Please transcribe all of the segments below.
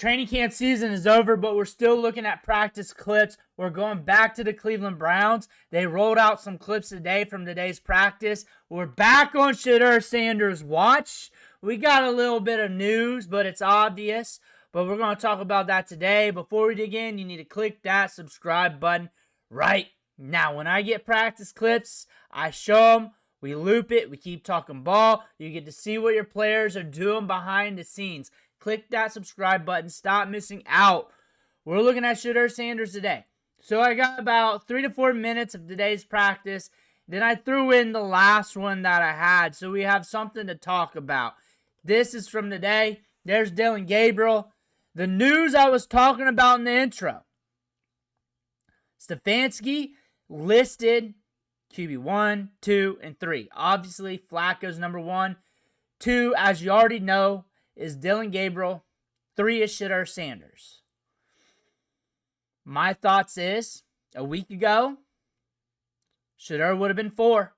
Training camp season is over, but we're still looking at practice clips. We're going back to the Cleveland Browns. They rolled out some clips today from today's practice. We're back on Shedeur Sanders' watch. We got a little bit of news, but it's obvious. But we're going to talk about that today. Before we dig in, you need to click that subscribe button right now. When I get practice clips, I show them. We loop it. We keep talking ball. You get to see what your players are doing behind the scenes. Click that subscribe button. Stop missing out. We're looking at Shadur Sanders today. So I got about 3 to 4 minutes of today's practice. Then I threw in the last one that I had. So we have something to talk about. This is from today. There's Dillon Gabriel. The news I was talking about in the intro. Stefanski listed QB 1, 2, and 3. Obviously, Flacco's number 1. 2, as you already know, is Dillon Gabriel. 3 is Shedeur Sanders. My thoughts is, a week ago, Shedeur would have been 4.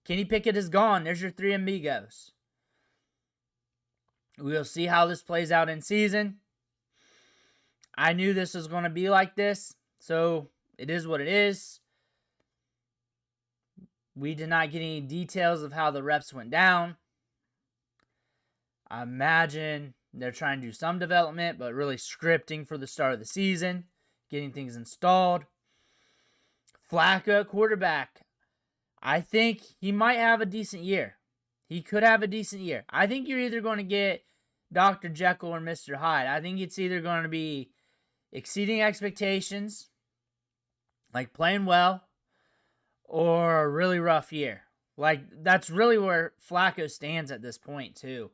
Kenny Pickett is gone. There's your 3 amigos. We'll see how this plays out in season. I knew this was going to be like this, so it is what it is. We did not get any details of how the reps went down. I imagine they're trying to do some development, but really scripting for the start of the season, getting things installed. Flacco, quarterback. I think he might have a decent year. He could have a decent year. I think you're either going to get Dr. Jekyll or Mr. Hyde. I think it's either going to be exceeding expectations, like playing well, or a really rough year. Like, that's really where Flacco stands at this point, too.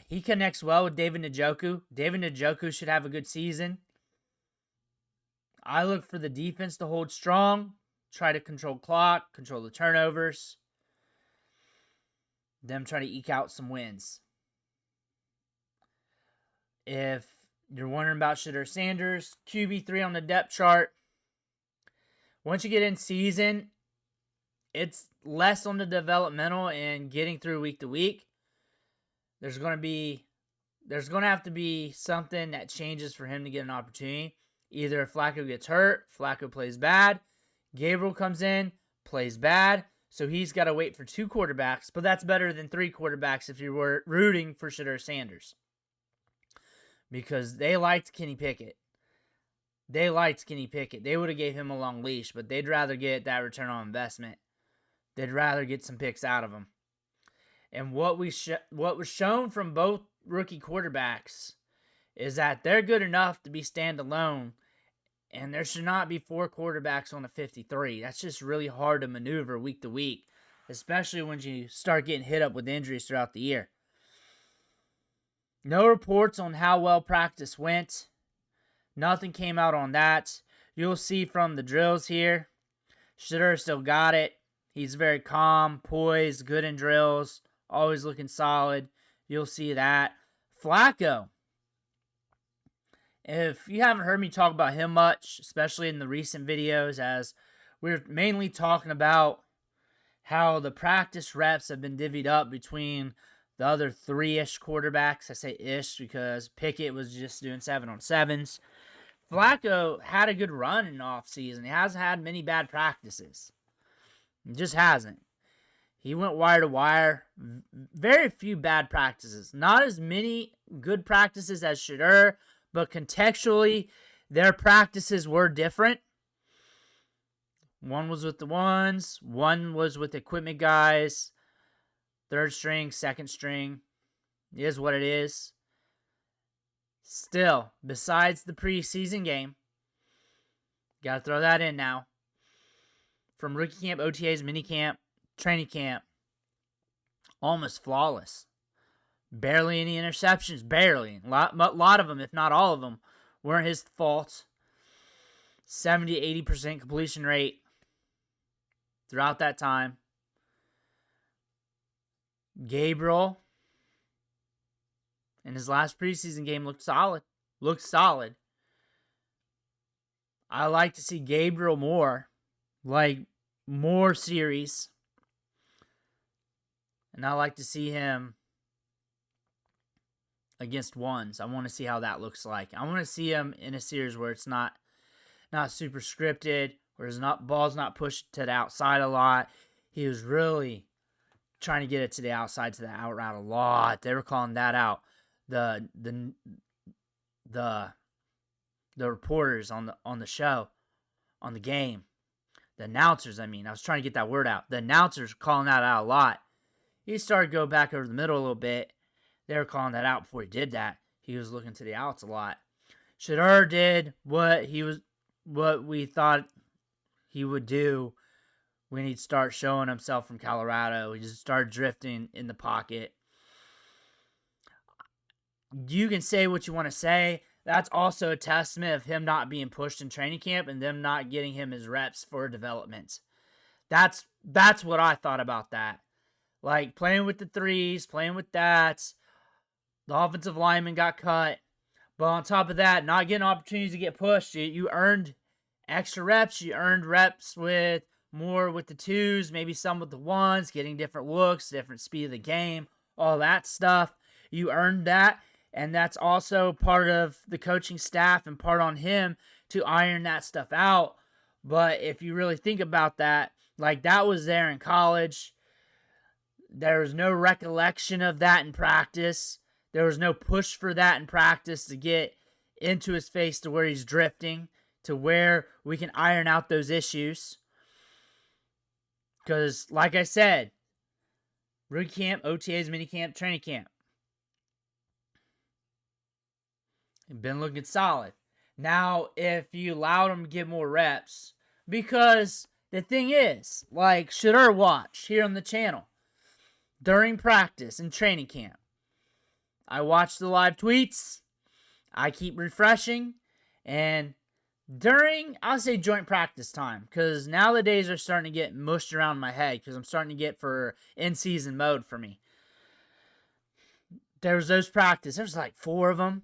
He connects well with David Njoku. David Njoku should have a good season. I look for the defense to hold strong, try to control clock, control the turnovers. Them try to eke out some wins. If you're wondering about Shedeur Sanders, QB3 on the depth chart. Once you get in season, it's less on the developmental and getting through week to week. There's going to have to be something that changes for him to get an opportunity. Either Flacco gets hurt, Flacco plays bad, Gabriel comes in, plays bad, so he's got to wait for 2 quarterbacks, but that's better than 3 quarterbacks if you were rooting for Shedeur Sanders. Because they liked Kenny Pickett. They would have gave him a long leash, but they'd rather get that return on investment. They'd rather get some picks out of him. And what was shown from both rookie quarterbacks is that they're good enough to be standalone, and there should not be 4 quarterbacks on a 53. That's just really hard to maneuver week to week, especially when you start getting hit up with injuries throughout the year. No reports on how well practice went. Nothing came out on that. You'll see from the drills here, Shedeur still got it. He's very calm, poised, good in drills. Always looking solid. You'll see that. Flacco. If you haven't heard me talk about him much, especially in the recent videos, as we're mainly talking about how the practice reps have been divvied up between the other 3-ish quarterbacks. I say ish because Pickett was just doing 7-on-7s. Flacco had a good run in the offseason. He hasn't had many bad practices. He just hasn't. He went wire to wire. Very few bad practices. Not as many good practices as Shedeur, but contextually, their practices were different. One was with the ones. One was with equipment guys. 3rd string, 2nd string. It is what it is. Still, besides the preseason game, got to throw that in now. From rookie camp, OTAs, minicamp, training camp, almost flawless. Barely any interceptions, barely. A lot of them, if not all of them, weren't his fault. 70-80% completion rate throughout that time. Gabriel, in his last preseason game, looked solid. I like to see Gabriel more. More series. And I like to see him against ones. I want to see how that looks like. I want to see him in a series where it's not super scripted, where his ball's not pushed to the outside a lot. He was really trying to get it to the outside, to the out route a lot. They were calling that out. The reporters on the show, on the game, the announcers, I was trying to get that word out. The announcers calling that out a lot. He started to go back over the middle a little bit. They were calling that out before he did that. He was looking to the outs a lot. Shedeur did what we thought he would do when he'd start showing himself from Colorado. He just started drifting in the pocket. You can say what you want to say. That's also a testament of him not being pushed in training camp and them not getting him his reps for development. That's what I thought about that. Like, playing with the threes, playing with that. The offensive lineman got cut. But on top of that, not getting opportunities to get pushed. You earned extra reps. You earned reps with more with the twos, maybe some with the ones, getting different looks, different speed of the game, all that stuff. You earned that. And that's also part of the coaching staff and part on him to iron that stuff out. But if you really think about that, like, that was there in college. There was no recollection of that in practice. There was no push for that in practice to get into his face to where he's drifting, to where we can iron out those issues. Because, like I said, rookie camp, OTAs, minicamp, training camp. Been looking solid. Now, if you allowed him to get more reps, because the thing is, like Shedeur watch here on the channel, during practice and training camp, I watch the live tweets, I keep refreshing, and during, I'll say joint practice time, because now the days are starting to get mushed around my head, because I'm starting to get for in-season mode for me. There was those practice, there's like 4 of them,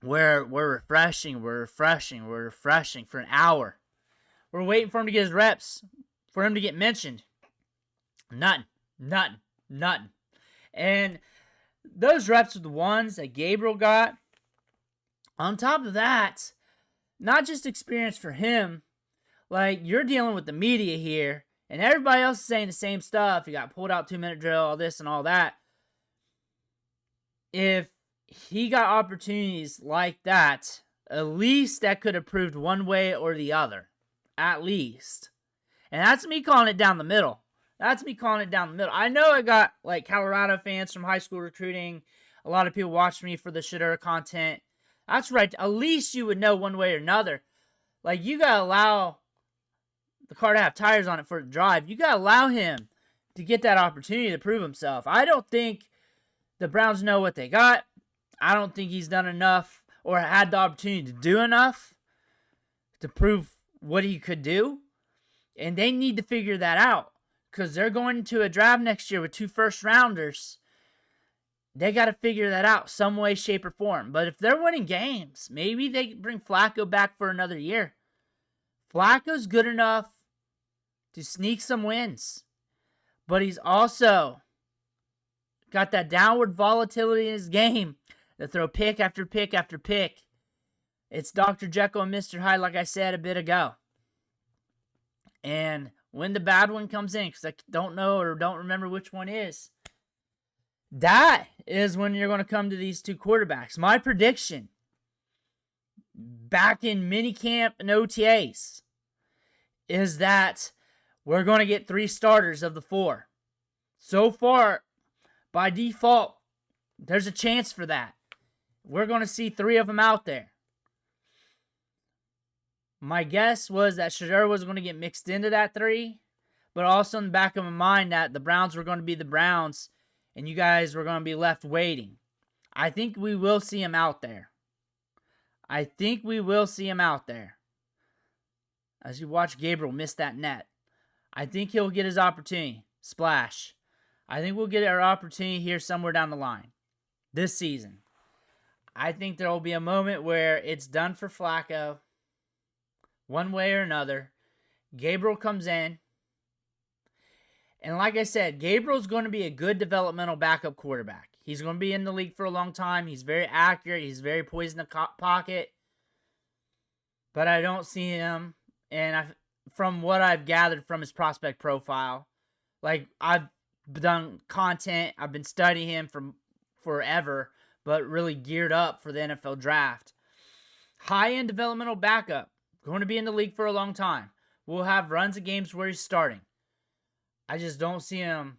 where we're refreshing for an hour. We're waiting for him to get his reps, for him to get mentioned. Nothing. And those reps are the ones that Gabriel got. On top of that, not just experience for him, like, you're dealing with the media here, and everybody else is saying the same stuff. You got pulled out 2-minute drill, all this and all that. If he got opportunities like that, at least that could have proved one way or the other. At least. And that's me calling it down the middle. I know I got, like, Colorado fans from high school recruiting. A lot of people watch me for the Shedeur content. That's right. At least you would know one way or another. Like, you got to allow the car to have tires on it for the drive. You got to allow him to get that opportunity to prove himself. I don't think the Browns know what they got. I don't think he's done enough or had the opportunity to do enough to prove what he could do. And they need to figure that out, because they're going into a draft next year with 2 first-rounders. They got to figure that out some way, shape, or form. But if they're winning games, maybe they bring Flacco back for another year. Flacco's good enough to sneak some wins. But he's also got that downward volatility in his game to throw pick after pick after pick. It's Dr. Jekyll and Mr. Hyde, like I said a bit ago. And when the bad one comes in, because I don't know or don't remember which one is, that is when you're going to come to these 2 quarterbacks. My prediction back in minicamp and OTAs is that we're going to get 3 starters of the 4. So far, by default, there's a chance for that. We're going to see 3 of them out there. My guess was that Shedeur was going to get mixed into that 3, but also in the back of my mind that the Browns were going to be the Browns and you guys were going to be left waiting. I think we will see him out there. As you watch Gabriel miss that net, I think he'll get his opportunity. Splash. I think we'll get our opportunity here somewhere down the line this season. I think there will be a moment where it's done for Flacco, one way or another. Gabriel comes in. And like I said, Gabriel's going to be a good developmental backup quarterback. He's going to be in the league for a long time. He's very accurate. He's very poised in the pocket. But I don't see him, and from what I've gathered from his prospect profile, like I've done content, I've been studying him from forever, but really geared up for the NFL draft. High-end developmental backup, going to be in the league for a long time. We'll have runs of games where he's starting. I just don't see him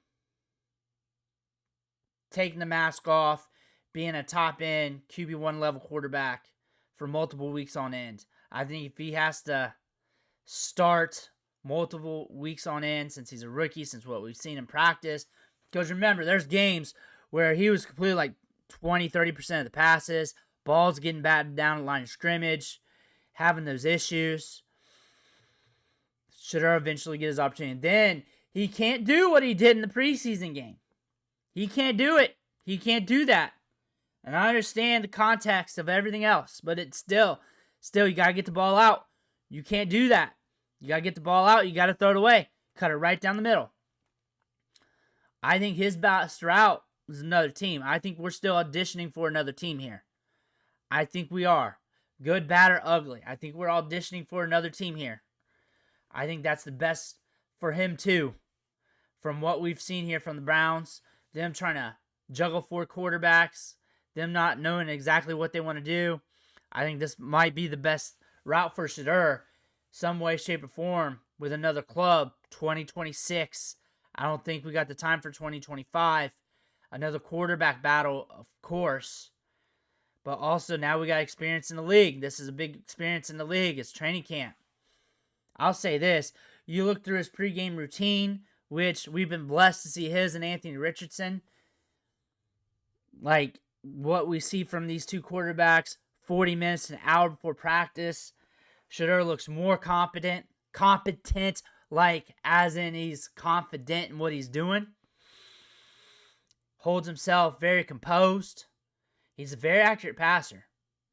taking the mask off, being a top-end QB1 level quarterback for multiple weeks on end. I think if he has to start multiple weeks on end since he's a rookie, since what we've seen in practice, because remember, there's games where he was completely like 20, 30% of the passes, balls getting batted down the line of scrimmage, having those issues. Shedeur eventually get his opportunity. And then he can't do what he did in the preseason game. He can't do it. He can't do that. And I understand the context of everything else, but it's still, you got to get the ball out. You can't do that. You got to get the ball out. You got to throw it away. Cut it right down the middle. I think his best route is another team. I think we're still auditioning for another team here. I think we are. Good, bad, or ugly. I think we're auditioning for another team here. I think that's the best for him too. From what we've seen here from the Browns, them trying to juggle 4 quarterbacks, them not knowing exactly what they want to do. I think this might be the best route for Shedeur, some way, shape, or form, with another club, 2026. I don't think we got the time for 2025. Another quarterback battle, of course. But also, now we got experience in the league. This is a big experience in the league. It's training camp. I'll say this. You look through his pregame routine, which we've been blessed to see his and Anthony Richardson. Like, what we see from these two quarterbacks, 40 minutes, an hour before practice. Shedeur looks more competent, like as in he's confident in what he's doing. Holds himself very composed. He's a very accurate passer.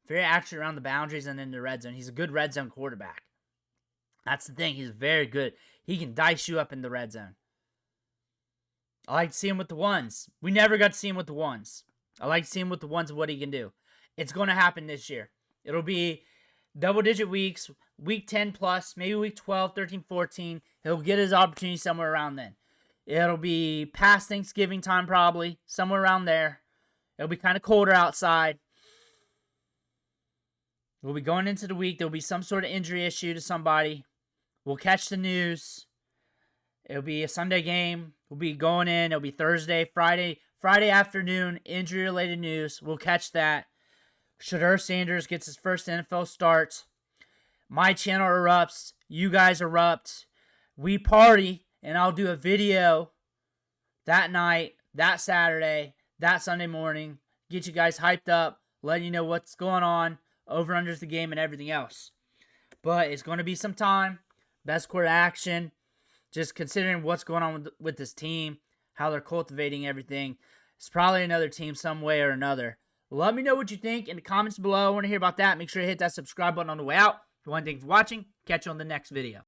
Very accurate around the boundaries and in the red zone. He's a good red zone quarterback. That's the thing. He's very good. He can dice you up in the red zone. I like to see him with the ones. We never got to see him with the ones. I like to see him with the ones of what he can do. It's going to happen this year. It'll be double-digit weeks, week 10 plus, maybe week 12, 13, 14. He'll get his opportunity somewhere around then. It'll be past Thanksgiving time probably, somewhere around there. It'll be kind of colder outside. We'll be going into the week. There'll be some sort of injury issue to somebody. We'll catch the news. It'll be a Sunday game. We'll be going in. It'll be Thursday, Friday afternoon, injury-related news. We'll catch that. Shadur Sanders gets his first NFL start. My channel erupts. You guys erupt. We party, and I'll do a video that night, that Saturday, that Sunday morning. Get you guys hyped up, letting you know what's going on, over-unders the game, and everything else. But it's going to be some time. Best quarter action. Just considering what's going on with this team, how they're cultivating everything. It's probably another team some way or another. Let me know what you think in the comments below. I want to hear about that. Make sure to hit that subscribe button on the way out. If you want to thank you for watching, catch you on the next video.